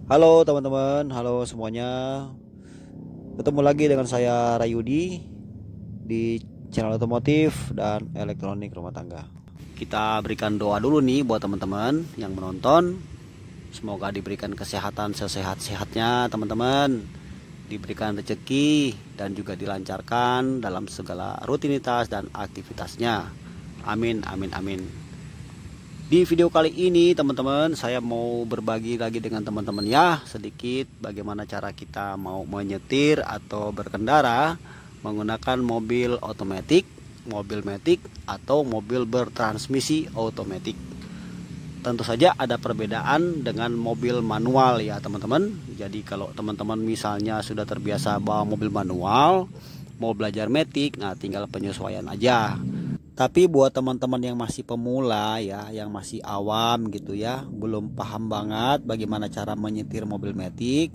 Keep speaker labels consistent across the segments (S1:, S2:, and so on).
S1: Halo teman-teman, halo semuanya. Ketemu lagi dengan saya Rayudi di channel otomotif dan elektronik rumah tangga. Kita berikan doa dulu nih buat teman-teman yang menonton. Semoga diberikan kesehatan sesehat-sehatnya teman-teman. Diberikan rezeki dan juga dilancarkan dalam segala rutinitas dan aktivitasnya. Amin, amin, amin. Di video kali ini teman-teman saya mau berbagi lagi dengan teman-teman ya sedikit bagaimana cara kita mau menyetir atau berkendara menggunakan mobil otomatis, mobil matic atau mobil bertransmisi otomatis. Tentu saja ada perbedaan dengan mobil manual ya teman-teman. Jadi kalau teman-teman misalnya sudah terbiasa bawa mobil manual, mau belajar matic, nah tinggal penyesuaian aja. Tapi buat teman-teman yang masih pemula ya, yang masih awam gitu ya, belum paham banget bagaimana cara menyetir mobil matic,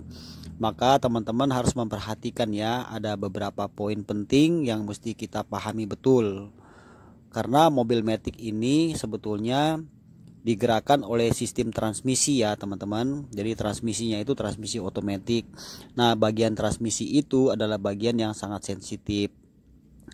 S1: maka teman-teman harus memperhatikan ya, ada beberapa poin penting yang mesti kita pahami betul. Karena mobil matic ini sebetulnya digerakkan oleh sistem transmisi ya teman-teman. Jadi transmisinya itu transmisi otomatis. Nah, bagian transmisi itu adalah bagian yang sangat sensitif.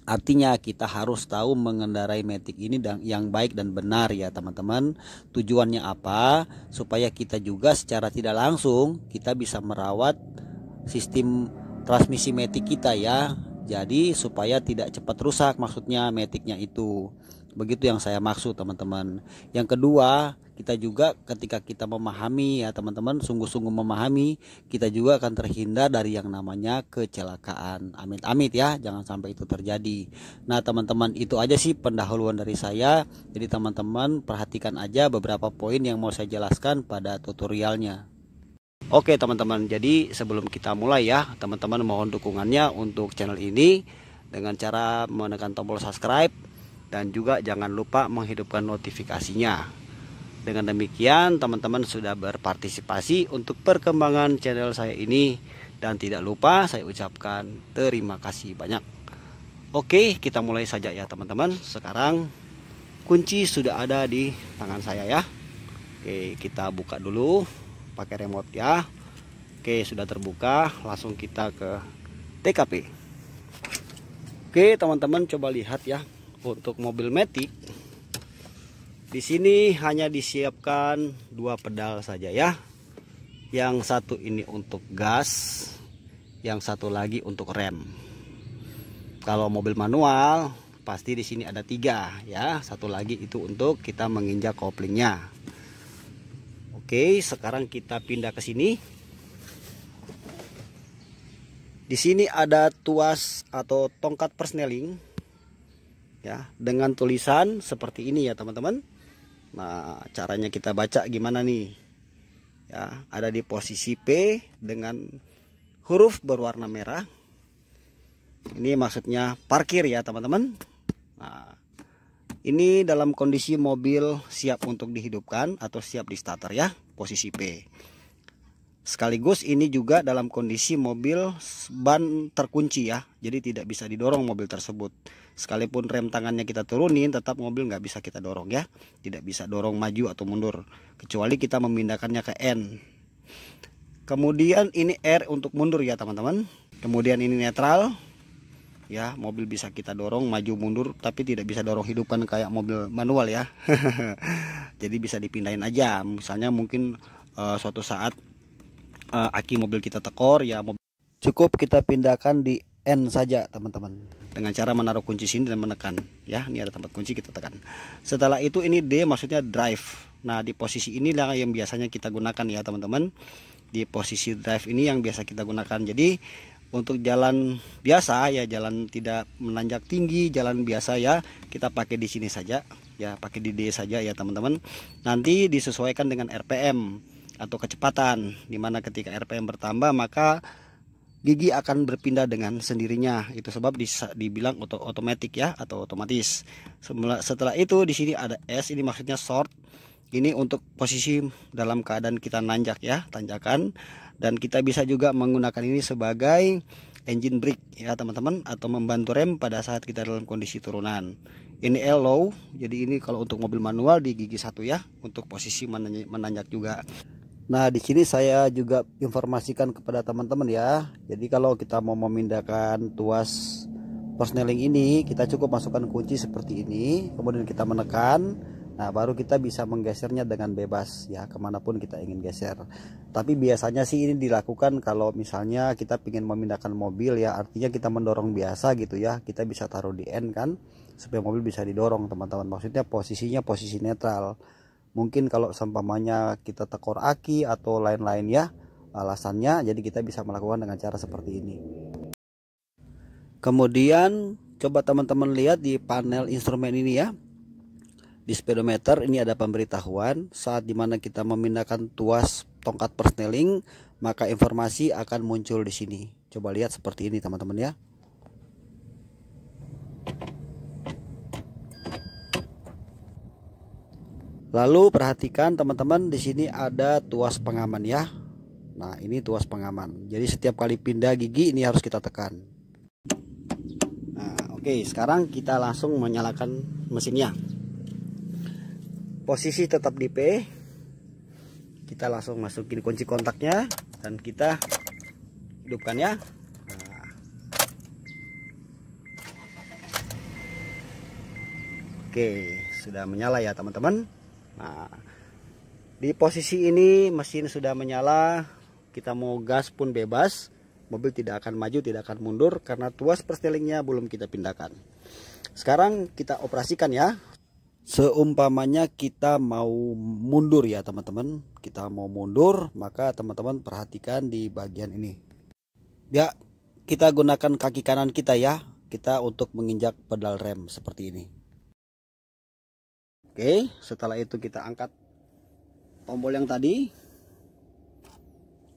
S1: Artinya kita harus tahu mengendarai matic ini yang baik dan benar ya teman-teman. Tujuannya apa? Supaya kita juga secara tidak langsung kita bisa merawat sistem transmisi matic kita ya. Jadi supaya tidak cepat rusak maksudnya maticnya itu. Begitu yang saya maksud teman-teman. Yang kedua, kita juga ketika kita memahami ya teman-teman, sungguh-sungguh memahami, kita juga akan terhindar dari yang namanya kecelakaan. Amit-amit ya, jangan sampai itu terjadi. Nah teman-teman, itu aja sih pendahuluan dari saya. Jadi teman-teman perhatikan aja beberapa poin yang mau saya jelaskan pada tutorialnya. Oke teman-teman, jadi sebelum kita mulai ya, teman-teman mohon dukungannya untuk channel ini dengan cara menekan tombol subscribe dan juga jangan lupa menghidupkan notifikasinya. Dengan demikian teman-teman sudah berpartisipasi untuk perkembangan channel saya ini dan tidak lupa saya ucapkan terima kasih banyak. Oke, kita mulai saja ya teman-teman. Sekarang kunci sudah ada di tangan saya ya. Oke, kita buka dulu pakai remote ya. Oke, sudah terbuka, langsung kita ke TKP. Oke, teman-teman coba lihat ya. Untuk mobil matic di sini hanya disiapkan dua pedal saja ya. Yang satu ini untuk gas, yang satu lagi untuk rem. Kalau mobil manual pasti di sini ada tiga ya. Satu lagi itu untuk kita menginjak koplingnya. Oke, sekarang kita pindah ke sini. Di sini ada tuas atau tongkat persneling ya, dengan tulisan seperti ini ya teman-teman. Nah, caranya kita baca gimana nih? Ya, ada di posisi P dengan huruf berwarna merah. Ini maksudnya parkir ya teman-teman. Nah, ini dalam kondisi mobil siap untuk dihidupkan atau siap di starter ya, posisi P. Sekaligus ini juga dalam kondisi mobil ban terkunci ya, jadi tidak bisa didorong mobil tersebut. Sekalipun rem tangannya kita turunin, tetap mobil nggak bisa kita dorong ya, tidak bisa dorong maju atau mundur, kecuali kita memindahkannya ke N. Kemudian ini R untuk mundur ya teman-teman. Kemudian ini netral ya, mobil bisa kita dorong maju mundur, tapi tidak bisa dorong hidupkan kayak mobil manual ya. Jadi bisa dipindahin aja, misalnya mungkin suatu saat aki mobil kita tekor ya, cukup kita pindahkan di N saja teman-teman, dengan cara menaruh kunci sini dan menekan ya. Ini ada tempat kunci, kita tekan. Setelah itu ini D maksudnya drive. Nah di posisi inilah yang biasanya kita gunakan ya teman-teman. Di posisi drive ini yang biasa kita gunakan. Jadi untuk jalan biasa ya, jalan tidak menanjak tinggi, jalan biasa ya, kita pakai di sini saja ya, pakai di D saja ya teman-teman. Nanti disesuaikan dengan RPM atau kecepatan, dimana ketika RPM bertambah maka gigi akan berpindah dengan sendirinya. Itu sebab dibilang otomatis ya, atau otomatis. Setelah itu di sini ada S, ini maksudnya short. Ini untuk posisi dalam keadaan kita nanjak ya, tanjakan. Dan kita bisa juga menggunakan ini sebagai engine brake ya teman-teman, atau membantu rem pada saat kita dalam kondisi turunan. Ini L low, jadi ini kalau untuk mobil manual di gigi satu ya, untuk posisi menanjak juga. Nah, di sini saya juga informasikan kepada teman-teman ya. Jadi kalau kita mau memindahkan tuas persneling ini, kita cukup masukkan kunci seperti ini, kemudian kita menekan. Nah, baru kita bisa menggesernya dengan bebas ya, kemanapun kita ingin geser. Tapi biasanya sih ini dilakukan kalau misalnya kita ingin memindahkan mobil ya, artinya kita mendorong biasa gitu ya. Kita bisa taruh di N kan, supaya mobil bisa didorong teman-teman. Maksudnya posisinya posisi netral. Mungkin kalau seumpamanya kita tekor aki atau lain-lain ya alasannya, jadi kita bisa melakukan dengan cara seperti ini. Kemudian coba teman-teman lihat di panel instrumen ini ya, di speedometer ini ada pemberitahuan saat dimana kita memindahkan tuas tongkat persneling, maka informasi akan muncul di sini. Coba lihat seperti ini teman-teman ya. Lalu perhatikan teman-teman, di sini ada tuas pengaman ya. Nah, ini tuas pengaman. Jadi setiap kali pindah gigi ini harus kita tekan. Nah, oke, sekarang kita langsung menyalakan mesinnya. Posisi tetap di P. Kita langsung masukin kunci kontaknya dan kita hidupkan ya. Nah. Oke, sudah menyala ya teman-teman. Nah, di posisi ini mesin sudah menyala, kita mau gas pun bebas, mobil tidak akan maju, tidak akan mundur karena tuas perstelingnya belum kita pindahkan. Sekarang kita operasikan ya. Seumpamanya kita mau mundur ya teman-teman, kita mau mundur, maka teman-teman perhatikan di bagian ini. Ya, kita gunakan kaki kanan kita ya, kita untuk menginjak pedal rem seperti ini. Oke, setelah itu kita angkat tombol yang tadi.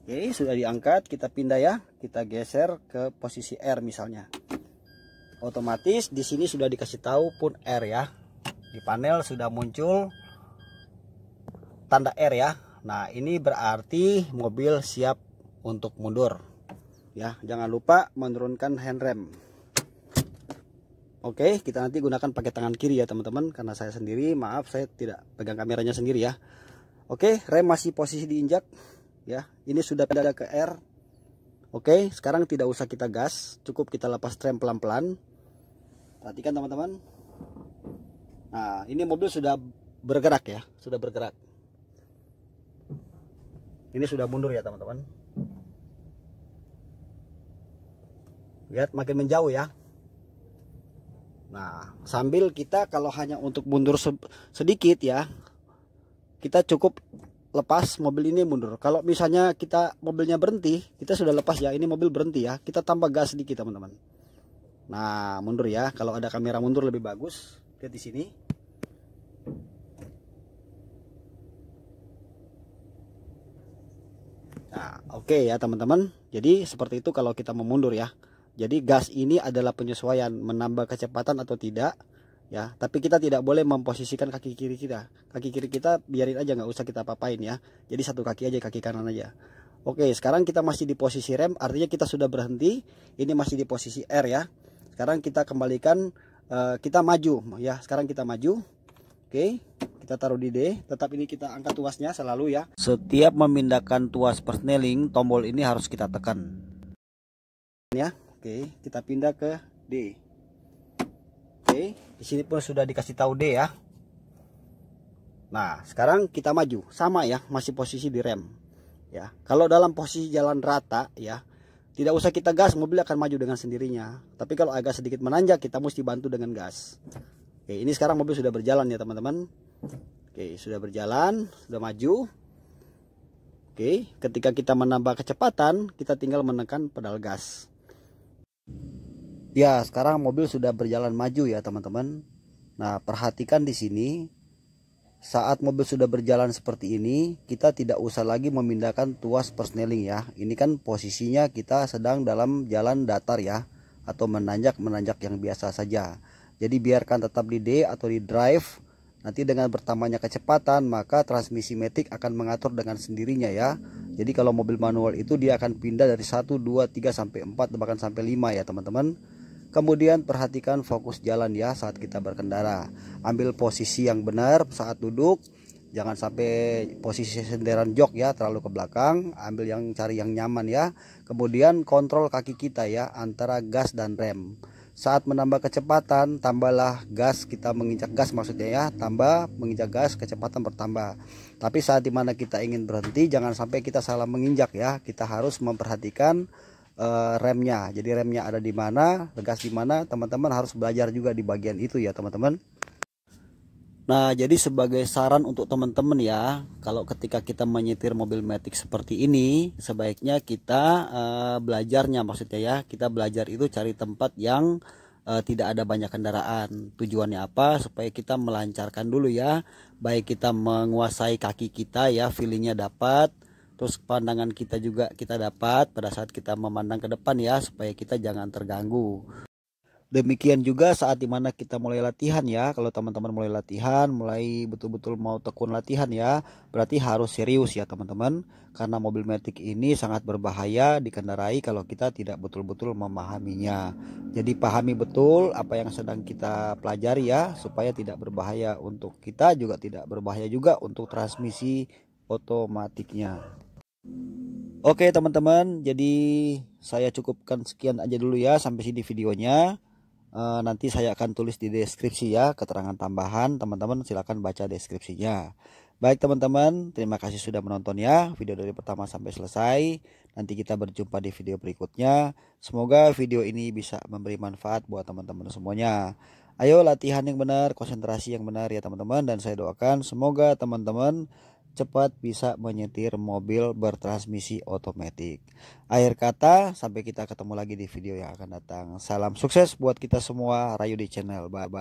S1: Oke, sudah diangkat, kita pindah ya, kita geser ke posisi R misalnya. Otomatis di sini sudah dikasih tahu pun R ya. Di panel sudah muncul tanda R ya. Nah, ini berarti mobil siap untuk mundur. Ya, jangan lupa menurunkan handrem. Oke, kita nanti gunakan pakai tangan kiri ya teman-teman, karena saya sendiri, maaf saya tidak pegang kameranya sendiri ya. Oke, rem masih posisi diinjak ya. Ini sudah pindah ke R. Oke, sekarang tidak usah kita gas, cukup kita lepas rem pelan-pelan. Perhatikan teman-teman. Nah, ini mobil sudah bergerak ya, sudah bergerak. Ini sudah mundur ya teman-teman. Lihat makin menjauh ya. Nah, sambil kita kalau hanya untuk mundur sedikit ya, kita cukup lepas mobil ini mundur. Kalau misalnya kita mobilnya berhenti, kita sudah lepas ya, ini mobil berhenti ya, kita tambah gas sedikit teman-teman. Nah, mundur ya. Kalau ada kamera mundur lebih bagus. Lihat di sini. Nah, oke ya teman-teman. Jadi seperti itu kalau kita mau mundur ya. Jadi gas ini adalah penyesuaian menambah kecepatan atau tidak ya. Tapi kita tidak boleh memposisikan kaki kiri kita. Kaki kiri kita biarin aja, nggak usah kita papain ya. Jadi satu kaki aja, kaki kanan aja. Oke, sekarang kita masih di posisi rem, artinya kita sudah berhenti. Ini masih di posisi R ya. Sekarang kita kembalikan, kita maju ya. Sekarang kita maju. Oke, kita taruh di D. Tetap ini kita angkat tuasnya selalu ya. Setiap memindahkan tuas persneling, tombol ini harus kita tekan ya. Oke, kita pindah ke D. Oke, di sini pun sudah dikasih tahu D ya. Nah, sekarang kita maju, sama ya, masih posisi di rem. Ya, kalau dalam posisi jalan rata ya, tidak usah kita gas, mobil akan maju dengan sendirinya. Tapi kalau agak sedikit menanjak, kita mesti bantu dengan gas. Oke, ini sekarang mobil sudah berjalan ya teman-teman. Oke, sudah berjalan, sudah maju. Oke, ketika kita menambah kecepatan, kita tinggal menekan pedal gas. Ya, sekarang mobil sudah berjalan maju ya teman-teman. Nah, perhatikan di sini. Saat mobil sudah berjalan seperti ini, kita tidak usah lagi memindahkan tuas persneling ya. Ini kan posisinya kita sedang dalam jalan datar ya, atau menanjak yang biasa saja. Jadi biarkan tetap di D atau di drive. Nanti dengan bertambahnya kecepatan, maka transmisi matic akan mengatur dengan sendirinya ya. Jadi kalau mobil manual itu dia akan pindah dari 1, 2, 3 sampai 4 bahkan sampai 5 ya teman-teman. Kemudian perhatikan fokus jalan ya saat kita berkendara. Ambil posisi yang benar saat duduk. Jangan sampai posisi senderan jok ya terlalu ke belakang, ambil yang cari yang nyaman ya. Kemudian kontrol kaki kita ya antara gas dan rem. Saat menambah kecepatan, tambahlah gas, kita menginjak gas maksudnya ya, tambah menginjak gas, kecepatan bertambah. Tapi saat dimana kita ingin berhenti, jangan sampai kita salah menginjak ya. Kita harus memperhatikan remnya. Jadi remnya ada di mana, gas di mana, teman-teman harus belajar juga di bagian itu ya teman-teman. Nah, jadi sebagai saran untuk teman-teman ya, kalau ketika kita menyetir mobil matic seperti ini, sebaiknya kita belajarnya maksudnya ya, kita belajar itu cari tempat yang tidak ada banyak kendaraan. Tujuannya apa? Supaya kita melancarkan dulu ya, baik kita menguasai kaki kita ya, feelingnya dapat, terus pandangan kita juga kita dapat pada saat kita memandang ke depan ya, supaya kita jangan terganggu. Demikian juga saat dimana kita mulai latihan ya. Kalau teman-teman mulai latihan, mulai betul-betul mau tekun latihan ya, berarti harus serius ya teman-teman. Karena mobil matic ini sangat berbahaya dikendarai kalau kita tidak betul-betul memahaminya. Jadi pahami betul apa yang sedang kita pelajari ya, supaya tidak berbahaya untuk kita, juga tidak berbahaya juga untuk transmisi otomatiknya. Oke teman-teman, jadi saya cukupkan sekian aja dulu ya sampai sini videonya. Nanti saya akan tulis di deskripsi ya keterangan tambahan, teman-teman silahkan baca deskripsinya. Baik teman-teman, terima kasih sudah menonton ya video dari pertama sampai selesai. Nanti kita berjumpa di video berikutnya. Semoga video ini bisa memberi manfaat buat teman-teman semuanya. Ayo latihan yang benar, konsentrasi yang benar ya teman-teman, dan saya doakan semoga teman-teman cepat bisa menyetir mobil bertransmisi otomatis. Akhir kata, sampai kita ketemu lagi di video yang akan datang. Salam sukses buat kita semua, Rayu di channel. Bye bye.